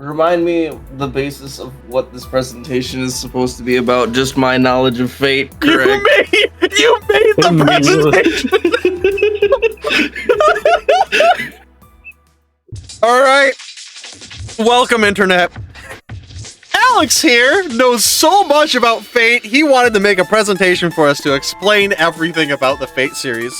remind me the basis of what this presentation is supposed to be about. Just my knowledge of Fate, correct? You made the presentation. All right. Welcome, Internet. Alex here knows so much about Fate, he wanted to make a presentation for us to explain everything about the Fate series.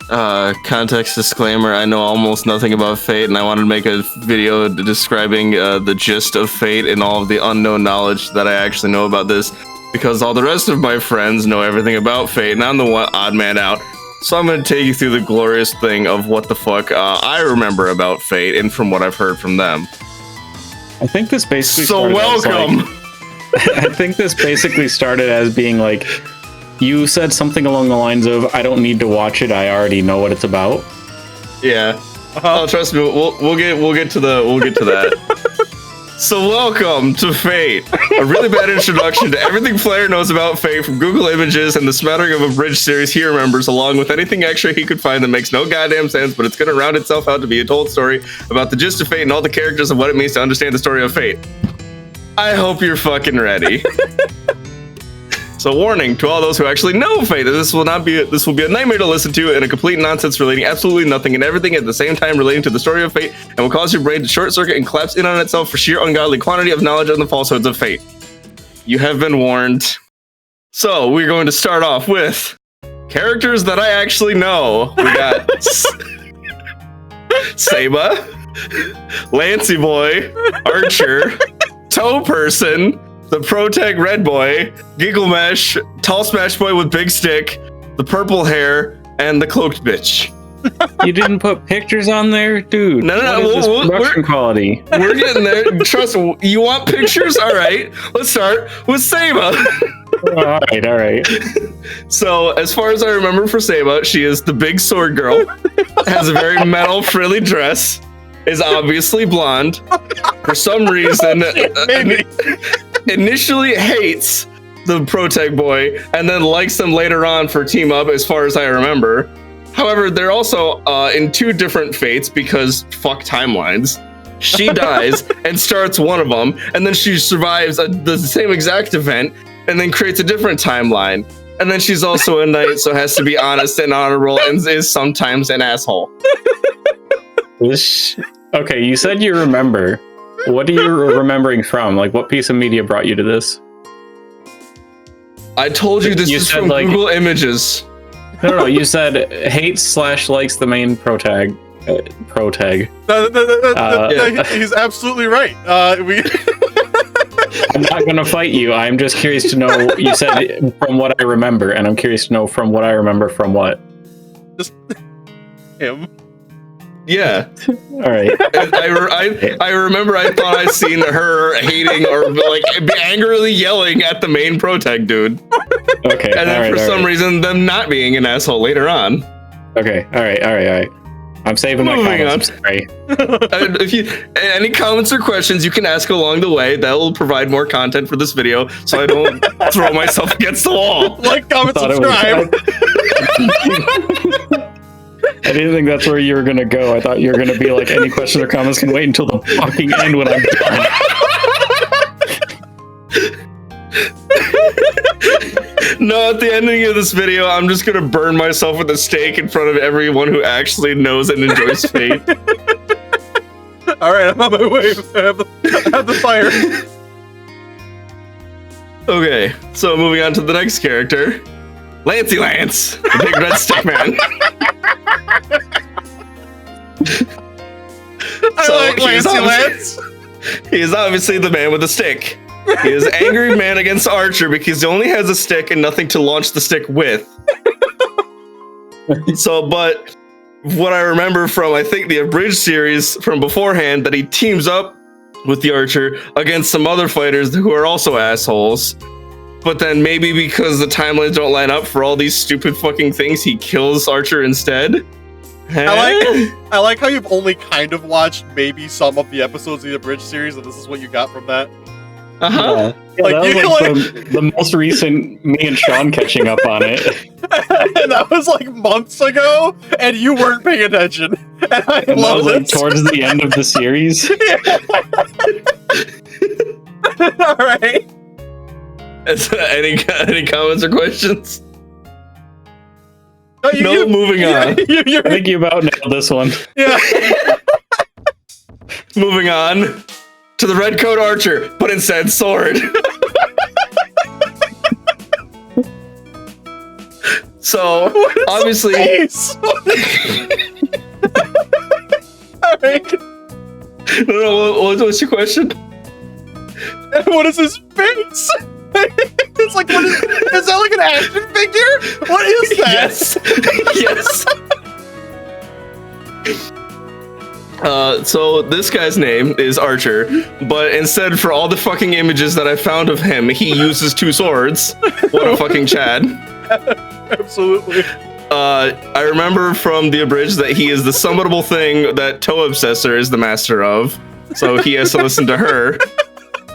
Context disclaimer, I know almost nothing about Fate, and I wanted to make a video describing the gist of Fate and all of the unknown knowledge that I actually know about this, because all the rest of my friends know everything about Fate, and I'm the one odd man out. So I'm going to take you through the glorious thing of what the fuck I remember about Fate, and from what I've heard from them. I think this basically welcome! I think this basically started as being like, you said something along the lines of, I don't need to watch it, I already know what it's about. Yeah. Oh, trust me, we'll get to that. So welcome to Fate, a really bad introduction to everything Flair knows about Fate from Google Images and the smattering of a bridge series he remembers, along with anything extra he could find that makes no goddamn sense, but it's gonna round itself out to be a told story about the gist of Fate and all the characters and what it means to understand the story of Fate. I hope you're fucking ready. So warning to all those who actually know Fate, that this will be a nightmare to listen to and a complete nonsense relating absolutely nothing and everything at the same time relating to the story of Fate, and will cause your brain to short circuit and collapse in on itself for sheer ungodly quantity of knowledge on the falsehoods of Fate. You have been warned. So we're going to start off with characters that I actually know. We got Saber, Lancy Boy, Archer, Toe Person, the Protag Red Boy, Gilgamesh, Tall Smash Boy with Big Stick, the Purple Hair, and the Cloaked Bitch. You didn't put pictures on there? Dude, No, production quality. We're getting there. Trust me, you want pictures? Alright, let's start with Saba. Alright. So, as far as I remember for Saba, she is the big sword girl, has a very metal frilly dress, is obviously blonde, for some reason, initially hates the Protag Boy, and then likes them later on for team up, as far as I remember. However, they're also in two different fates, because fuck timelines. She dies and starts one of them, and then she survives the same exact event, and then creates a different timeline. And then she's also a knight, so has to be honest and honorable, and is sometimes an asshole. Okay, you said you remember. What are you remembering from? Like, what piece of media brought you to this? I told you this is from Google Images. No, you said hates/likes the main protag. He's absolutely right. I'm not gonna fight you. I'm just curious to know. You said from what I remember, and I'm curious to know from what I remember from what. Just him. Yeah. All right. I remember I thought I'd seen her hating or like angrily yelling at the main Protag dude. Okay. And then for some reason them not being an asshole later on. Okay. All right. I'm saving my comments. I'm sorry. If you any comments or questions you can ask along the way, that will provide more content for this video so I don't throw myself against the wall. Like, comment, subscribe. I didn't think that's where you were gonna go. I thought you were gonna be like, any questions or comments can wait until the fucking end when I'm done. No, at the ending of this video, I'm just gonna burn myself with a stake in front of everyone who actually knows and enjoys Fate. Alright, I'm on my way. I have the fire. Okay, so moving on to the next character. Lancy Lance, the big red stick man. Lance. He is obviously the man with the stick. He is angry man against Archer because he only has a stick and nothing to launch the stick with. But what I remember from, I think, the abridged series from beforehand, that he teams up with the Archer against some other fighters who are also assholes. But then maybe because the timelines don't line up for all these stupid fucking things, he kills Archer instead. I like how you've only kind of watched maybe some of the episodes of the abridged series, and this is what you got from that. Uh-huh. Yeah, like, that was like the most recent me and Sean catching up on it. And that was like months ago, and you weren't paying attention. And I love that was like towards the end of the series. All right. Any comments or questions? No, moving on. I think you about nailed this one. Yeah. Moving on to the red coat archer, but instead sword. So obviously, All right. no. What's your question? What is his face? It's like, what is that like an action figure? What is that? Yes. So this guy's name is Archer, but instead for all the fucking images that I found of him, he uses two swords. What a fucking Chad. Absolutely. I remember from the abridged that he is the summonable thing that Toe Obsessor is the master of, so he has to listen to her.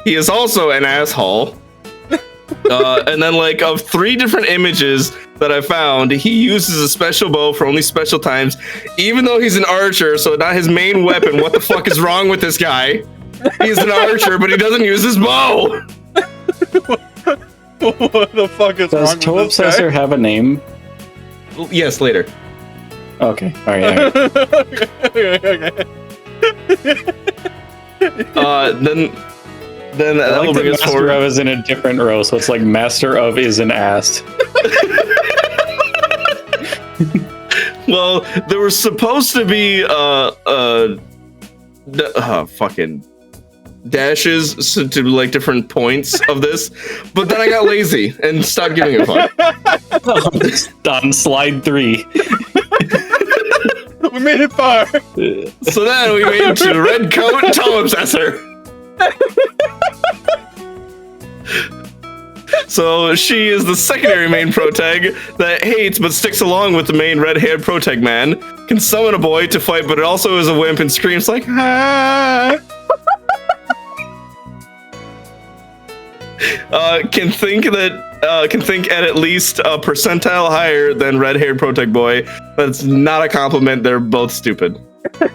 He is also an asshole. And then, like, of 3 different images that I found, he uses a special bow for only special times, even though he's an archer, so not his main weapon. What the fuck is wrong with this guy? He's an archer, but he doesn't use his bow. What the fuck is wrong Does with Toe this guy? Obsessor have a name? Yes, later. Okay, all right. Okay. Then I that will like that bring us Master forward. of is in a different row, so it's like Master of is an ass. Well, there was supposed to be fucking dashes to like different points of this, but then I got lazy and stopped giving a fuck. On slide 3. We made it far. So then we made it to Red Coat Toe Obsessor. So she is the secondary main protag that hates but sticks along with the main red-haired protag man. Can summon a boy to fight, but it also is a wimp and screams like ah. Can think at least a percentile higher than red-haired protag boy. That's not a compliment. They're both stupid. All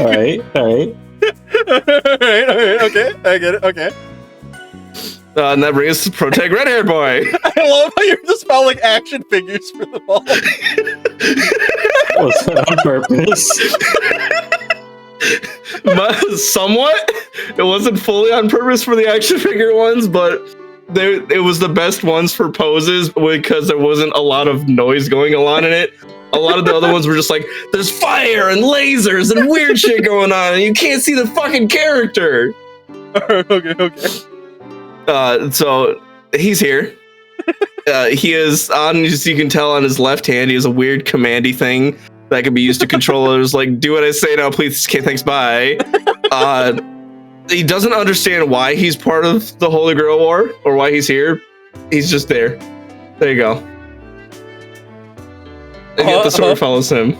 right. Alright, okay. I get it, okay. And that brings us to protag red-haired boy. I love how you're just about like action figures for them all. Was that on purpose? Somewhat. It wasn't fully on purpose for the action figure ones, but it was the best ones for poses because there wasn't a lot of noise going on in it. A lot of the other ones were just like, there's fire and lasers and weird shit going on, and you can't see the fucking character. Okay. So he's here. He is on, as you can tell, on his left hand. He has a weird commandy thing that can be used to control others. Like, do what I say now, please. Okay, thanks, bye. He doesn't understand why he's part of the Holy Grail War or why he's here. He's just there. There you go. And yet the sword follows him.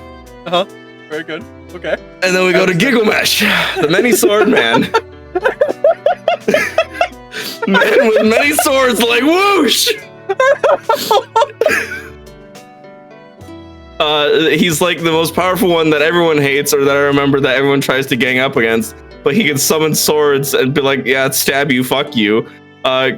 Very good. Okay. And then we go to Gilgamesh, the many sword man. Man with many swords, like whoosh! He's like the most powerful one that everyone hates, or that I remember that everyone tries to gang up against. But he can summon swords and be like, yeah, stab you, fuck you.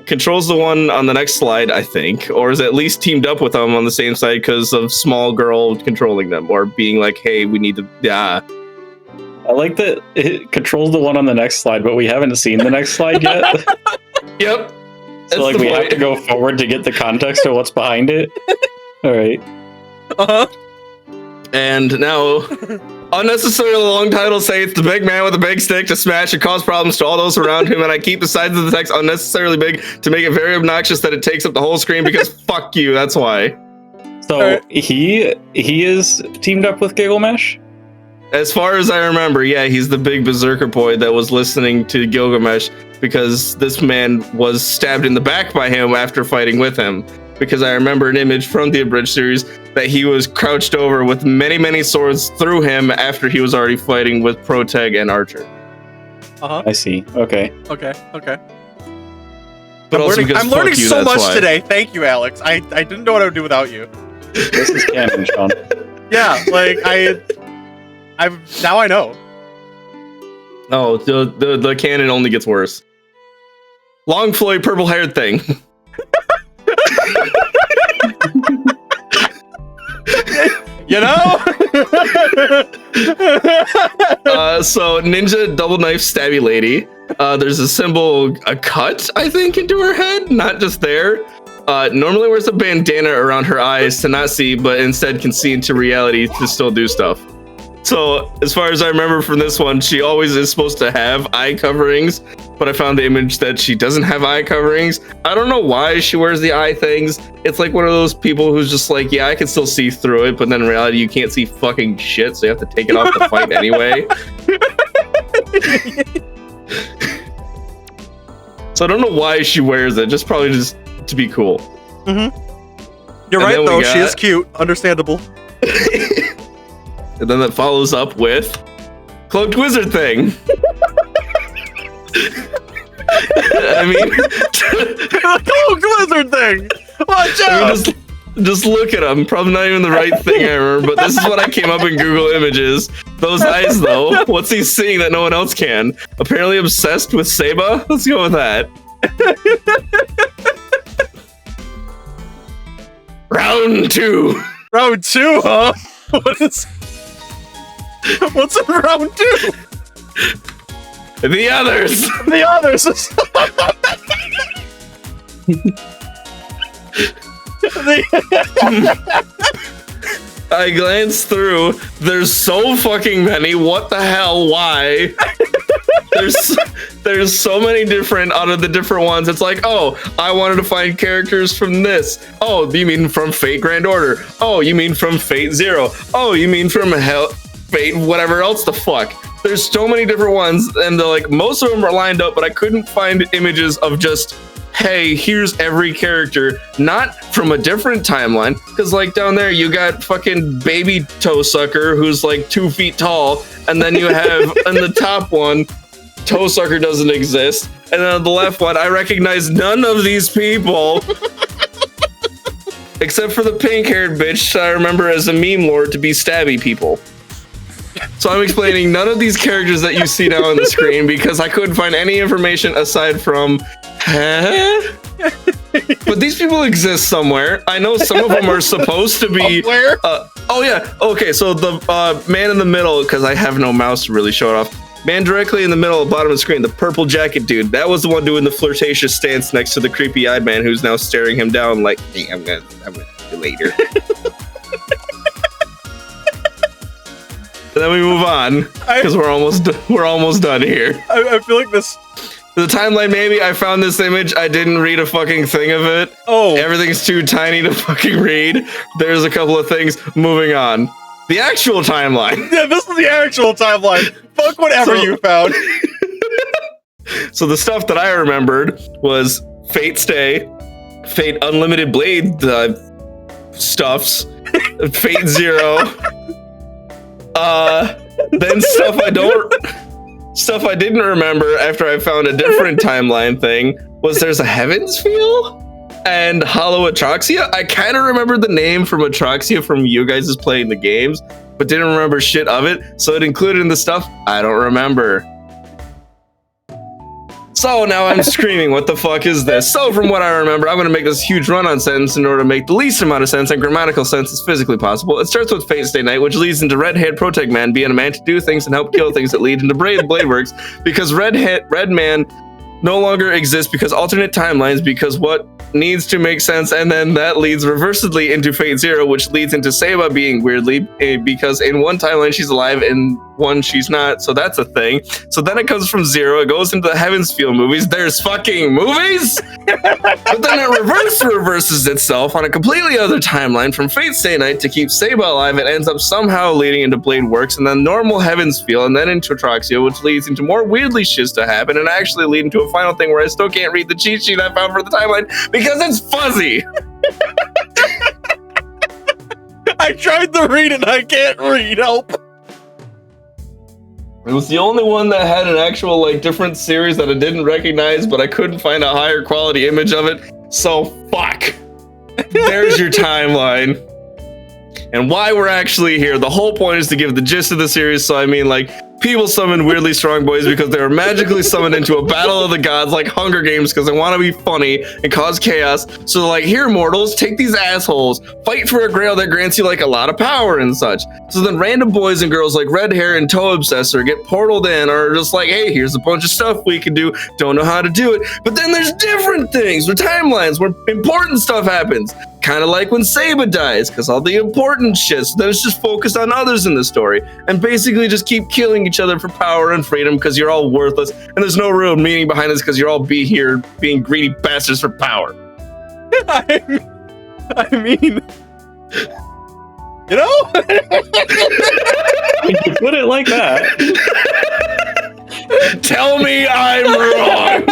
Controls the one on the next slide, I think, or is at least teamed up with them on the same side because of small girl controlling them, or being like, hey, we need to, yeah. I like that it controls the one on the next slide, but we haven't seen the next slide yet. Yep. So like we have to go forward to get the context of what's behind it. All right. And now, unnecessarily long titles say it's the big man with a big stick to smash and cause problems to all those around him, and I keep the sides of the text unnecessarily big to make it very obnoxious that it takes up the whole screen because fuck you, that's why. So he is teamed up with Gilgamesh? As far as I remember, yeah, he's the big Berserker boy that was listening to Gilgamesh because this man was stabbed in the back by him after fighting with him. Because I remember an image from the abridged series that he was crouched over with many, many swords through him after he was already fighting with Protag and Archer. I see. Okay. Okay. But I'm learning so much today. Thank you, Alex. I didn't know what I would do without you. This is canon, Sean. Yeah, like now I know. Oh, the canon only gets worse. long flowy purple haired thing. You know? So ninja double knife stabby lady. There's a symbol, a cut, I think, into her head, not just there. Normally wears a bandana around her eyes to not see, but instead can see into reality to still do stuff. So as far as I remember from this one, she always is supposed to have eye coverings, but I found the image that she doesn't have eye coverings. I don't know why she wears the eye things. It's like one of those people who's just like, yeah, I can still see through it, but then in reality you can't see fucking shit, so you have to take it off to fight anyway. So I don't know why she wears it, just probably just to be cool. You're right though, she is cute, understandable. And then that follows up with cloaked wizard thing. I mean, Cloaked wizard thing. Watch out! I mean, just look at them. Probably not even the right thing I remember, but this is what I came up in Google Images. Those eyes, though. What's he seeing that no one else can? Apparently obsessed with Saba. Let's go with that. Round 2. Round 2, huh? What's in round 2? The others. The others. I glanced through. There's so fucking many. What the hell? Why? There's so many different out of the different ones. It's like, oh, I wanted to find characters from this. Oh, you mean from Fate Grand Order? Oh, you mean from Fate Zero? Oh, you mean from Fate whatever else the fuck. There's so many different ones, and they're like, most of them are lined up, but I couldn't find images of just, hey, here's every character, not from a different timeline, because like down there you got fucking baby Tohsaka who's like 2 feet tall, and then you have in the top one Tohsaka doesn't exist, and then on the left one I recognize none of these people except for the pink-haired bitch I remember as a meme lord to be stabby people. So I'm explaining none of these characters that you see now on the screen because I couldn't find any information aside from, huh? But these people exist somewhere. I know some of them are supposed to be. Where? Oh yeah. Okay, so the man in the middle, because I have no mouse to really show it off. Man directly in the middle, bottom of the screen, the purple jacket dude. That was the one doing the flirtatious stance next to the creepy-eyed man who's now staring him down like, hey, I'm gonna see you later. And then we move on because we're almost done here. I feel like this. The timeline, maybe I found this image. I didn't read a fucking thing of it. Oh, everything's too tiny to fucking read. There's a couple of things. Moving on. The actual timeline. Yeah, this is the actual timeline. Fuck whatever you found. So the stuff that I remembered was Fate Stay, Fate Unlimited Blade stuffs, Fate Zero. Then stuff I didn't remember after I found a different timeline thing was there's a Heavens Feel and Hollow Atraxia. I kind of remember the name from Atraxia from you guys' playing the games, but didn't remember shit of it. So it included in the stuff I don't remember. So now I'm screaming, what the fuck is this? So from what I remember, I'm going to make this huge run-on sentence in order to make the least amount of sense and grammatical sense as physically possible. It starts with Fate Stay Night, which leads into red-haired protag man being a man to do things and help kill things that lead into blade works, because red man no longer exists because alternate timelines, because what needs to make sense, and then that leads reversedly into Fate Zero, which leads into Saba being weirdly, because in one timeline she's alive, in one she's not, so that's a thing. So then it comes from Zero, it goes into the Heavens Feel movies, there's fucking movies? But then it reverses itself on a completely other timeline from Fate Stay Night to keep Saba alive. It ends up somehow leading into Blade Works, and then normal Heavens Feel, and then into Atraxia, which leads into more weirdly shits to happen, and actually lead into a final thing where I still can't read the cheat sheet I found for the timeline because it's fuzzy. I tried to read it, I can't read, help. It was the only one that had an actual, like, different series that I didn't recognize, but I couldn't find a higher quality image of it, so fuck. There's your timeline. And why we're actually here. The whole point is to give the gist of the series, so I mean, like, People summon weirdly strong boys because they were magically summoned into a battle of the gods like Hunger Games because they want to be funny and cause chaos. So like, here mortals, take these assholes, fight for a grail that grants you like a lot of power and such. So then random boys and girls like Red Hair and Toe Obsessor get portaled in, or just like, hey, here's a bunch of stuff we can do, don't know how to do it. But then there's different things with timelines where important stuff happens. Kind of like when Saber dies, because all the important shit, so then it's just focused on others in the story, and basically just keep killing each other for power and freedom because you're all worthless, and there's no real meaning behind this because you're all here being greedy bastards for power. I mean, you know? When you put it like that. Tell me I'm wrong!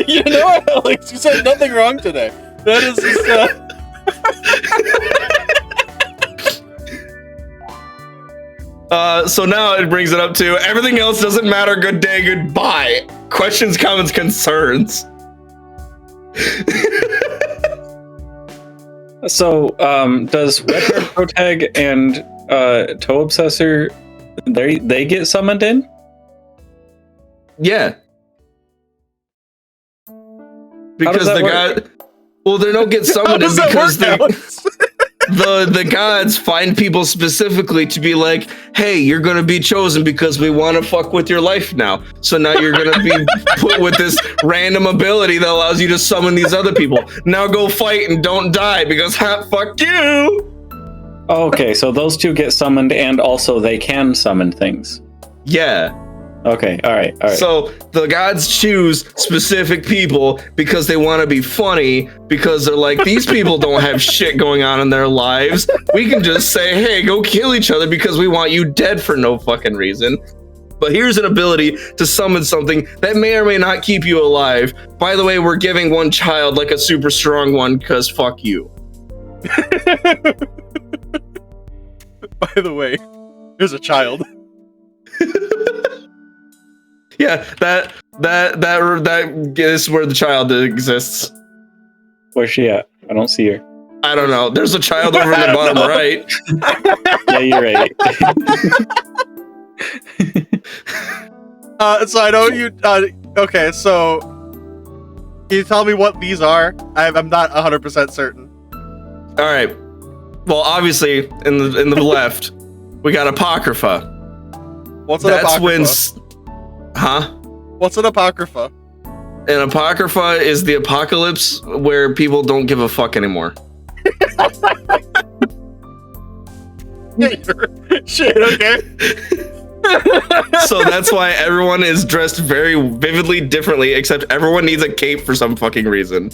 You know what, Alex? You said nothing wrong today. That is just, so now it brings it up to everything else doesn't matter. Good day, goodbye. Questions, comments, concerns. So, does Red Hair Protag and Toe Obsessor, they get summoned in? Yeah. Because the god, well, they don't get summoned in because the gods find people specifically to be like, hey, you're gonna be chosen because we want to fuck with your life now. So now you're gonna be put with this random ability that allows you to summon these other people. Now go fight and don't die because fuck you. Okay, so those two get summoned, and also they can summon things. Yeah. Okay, all right. So the gods choose specific people because they want to be funny, because they're like, these people don't have shit going on in their lives. We can just say, hey, go kill each other because we want you dead for no fucking reason. But here's an ability to summon something that may or may not keep you alive. By the way, we're giving one child like a super strong one because fuck you. by the way, here's a child. Yeah, that is where the child exists. Where's she at? I don't see her. I don't know. There's a child over in the bottom right. Yeah, you're right. So I know you. Okay, so can you tell me what these are? I'm not 100% certain. All right. Well, obviously, in the left, we got Apocrypha. What's an Apocrypha? What's an Apocrypha? An Apocrypha is the apocalypse where people don't give a fuck anymore. Shit, okay. So that's why everyone is dressed very vividly differently, except everyone needs a cape for some fucking reason.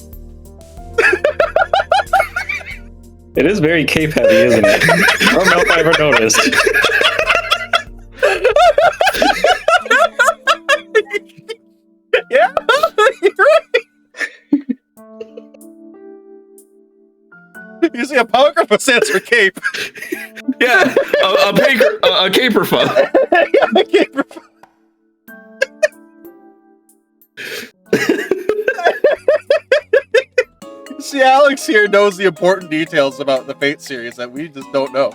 It is very cape heavy, isn't it? I don't know if I ever noticed. Yeah, you're right. You see, Apocrypha stands for cape. Yeah, a caperfa. Yeah, a caperfa. See, Alex here knows the important details about the Fate series that we just don't know.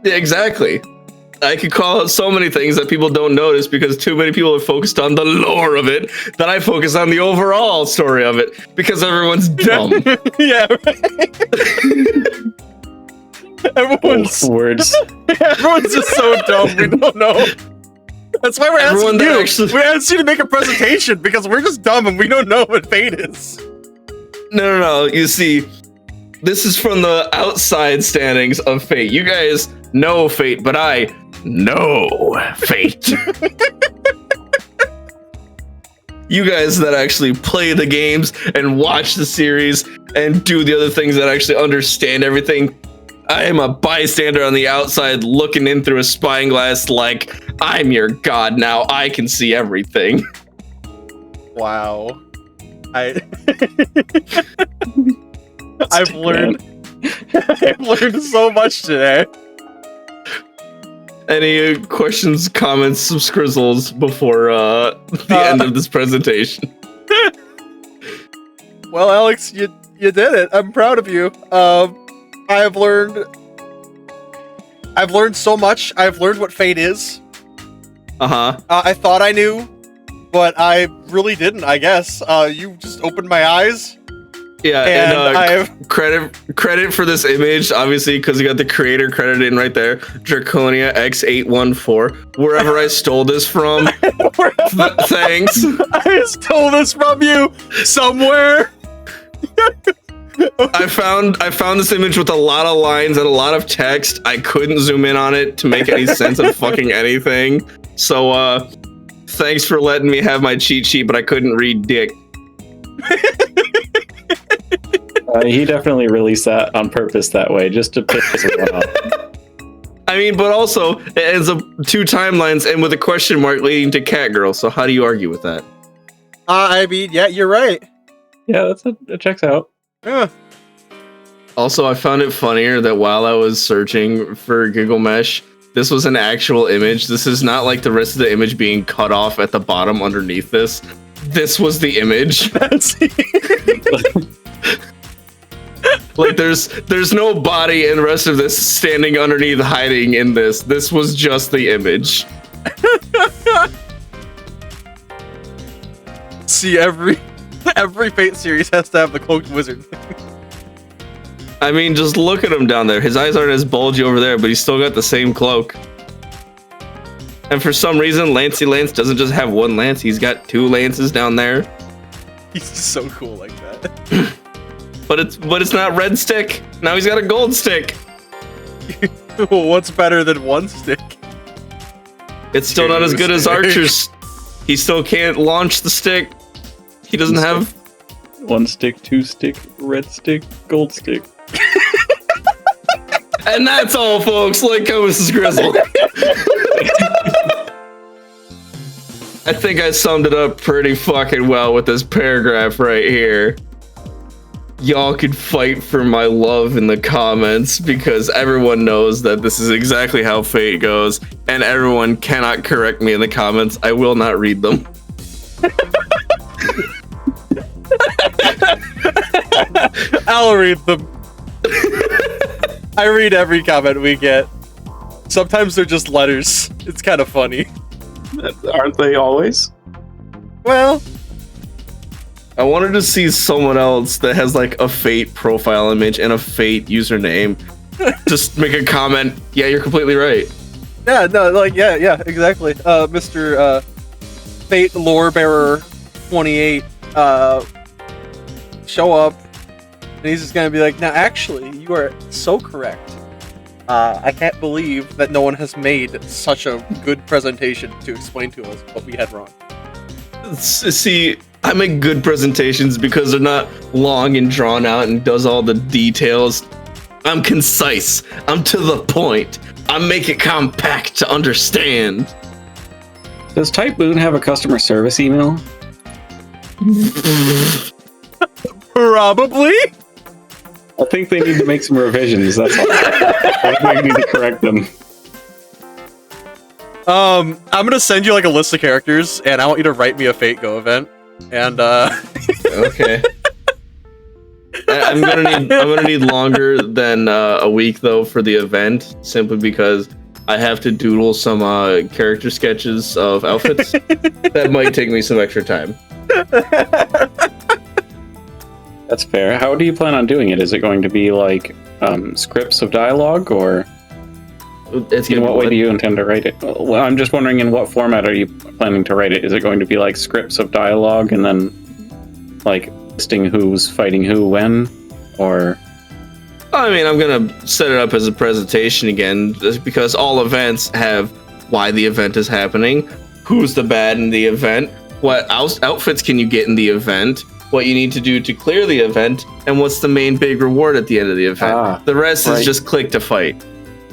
Yeah, exactly. I could call out so many things that people don't notice because too many people are focused on the lore of it that I focus on the overall story of it because everyone's dumb. Yeah, right. Everyone's words. Everyone's just so dumb. We don't know. That's why we're asking you. We're asking you to make a presentation because we're just dumb and we don't know what Fate is. No. You see, this is from the outside standings of Fate. You guys know Fate, but I know Fate. You guys that actually play the games and watch the series and do the other things that actually understand everything. I am a bystander on the outside looking in through a spying glass like, I'm your god now. I can see everything. Wow. I've learned so much today. Any questions, comments, some scrizzles before the end of this presentation? Well, Alex, you did it. I'm proud of you. I've learned so much. I've learned what Fate is. I thought I knew, but I really didn't, I guess. You just opened my eyes. Yeah, and credit for this image, obviously, because you got the creator credited in right there, Draconia X814. Wherever I stole this from, thanks. I stole this from you somewhere. I found this image with a lot of lines and a lot of text. I couldn't zoom in on it to make any sense of fucking anything. So, thanks for letting me have my cheat sheet, but I couldn't read dick. He definitely released that on purpose that way, just to piss everyone off. I mean, but also, it ends up 2 timelines and with a question mark leading to Catgirl, so how do you argue with that? I mean, yeah, you're right. Yeah, that checks out. Yeah. Also, I found it funnier that while I was searching for Gilgamesh, this was an actual image. This is not like the rest of the image being cut off at the bottom underneath this. This was the image. Like there's no body and the rest of this standing underneath hiding in this. This was just the image. See, every Fate series has to have the cloaked wizard. I mean, just look at him down there. His eyes aren't as bulgy over there, but he's still got the same cloak. And for some reason, Lancey Lance doesn't just have one lance. He's got 2 lances down there. He's just so cool like that. But it's not red stick. Now he's got a gold stick. Well, what's better than 1 stick? It's still not as good as Archer's. He still can't launch the stick. He doesn't have 1 stick, 2 stick, red stick, gold stick. And that's all, folks. Like, Mrs. Grizzle. I think I summed it up pretty fucking well with this paragraph right here. Y'all could fight for my love in the comments because everyone knows that this is exactly how Fate goes, and everyone cannot correct me in the comments. I will not read them. I'll read them. I read every comment we get. Sometimes they're just letters. It's kind of funny. Aren't they always? Well, I wanted to see someone else that has like a Fate profile image and a Fate username. Just make a comment. Yeah, you're completely right. yeah, no, like, yeah, exactly. Mr. Fate Lore Bearer 28, show up, and he's just gonna be like, now actually, you are so correct. I can't believe that no one has made such a good presentation to explain to us what we had wrong. See, I make good presentations because they're not long and drawn out and does all the details. I'm concise. I'm to the point. I make it compact to understand. Does Type Moon have a customer service email? Probably. I think they need to make some revisions. That's all. I think we need to correct them. I'm gonna send you like a list of characters, and I want you to write me a Fate Go event. And Okay. I'm gonna need longer than a week though for the event, simply because I have to doodle some character sketches of outfits. That might take me some extra time. That's fair. How do you plan on doing it? Is it going to be like scripts of dialogue, or in what way do you intend to write it? Well, I'm just wondering, in what format are you planning to write it? Is it going to be like scripts of dialogue and then like listing who's fighting who when, or? I mean, I'm gonna set it up as a presentation again, just because all events have why the event is happening, who's the bad in the event, what outfits can you get in the event, what you need to do to clear the event, and what's the main big reward at the end of the event. The rest is just click to fight.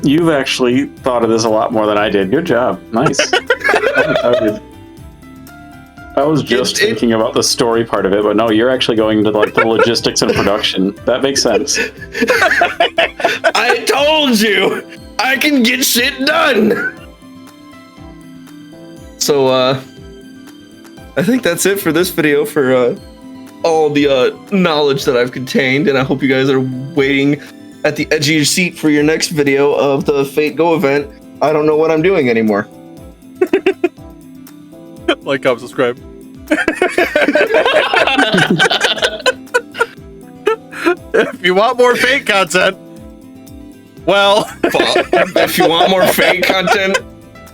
You've actually thought of this a lot more than I did. Good job. Nice. I was just thinking about the story part of it, but no, you're actually going to like the logistics and production. That makes sense. I told you! I can get shit done! So, I think that's it for this video for all the knowledge that I've contained, and I hope you guys are waiting at the edge of your seat for your next video of the Fate Go event. I don't know what I'm doing anymore. Like, comment, subscribe. If you want more Fate content, well, if you want more Fate content,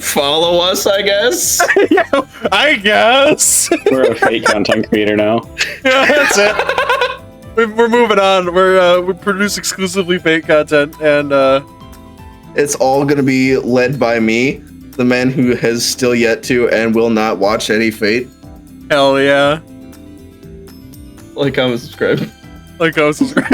follow us, I guess. yeah, I guess. We're a Fate content creator now. Yeah, that's it. We're moving on. We produce exclusively Fate content, and it's all gonna be led by me, the man who has still yet to and will not watch any Fate. hell yeah. Like, comment, subscribe. Like, comment, subscribe.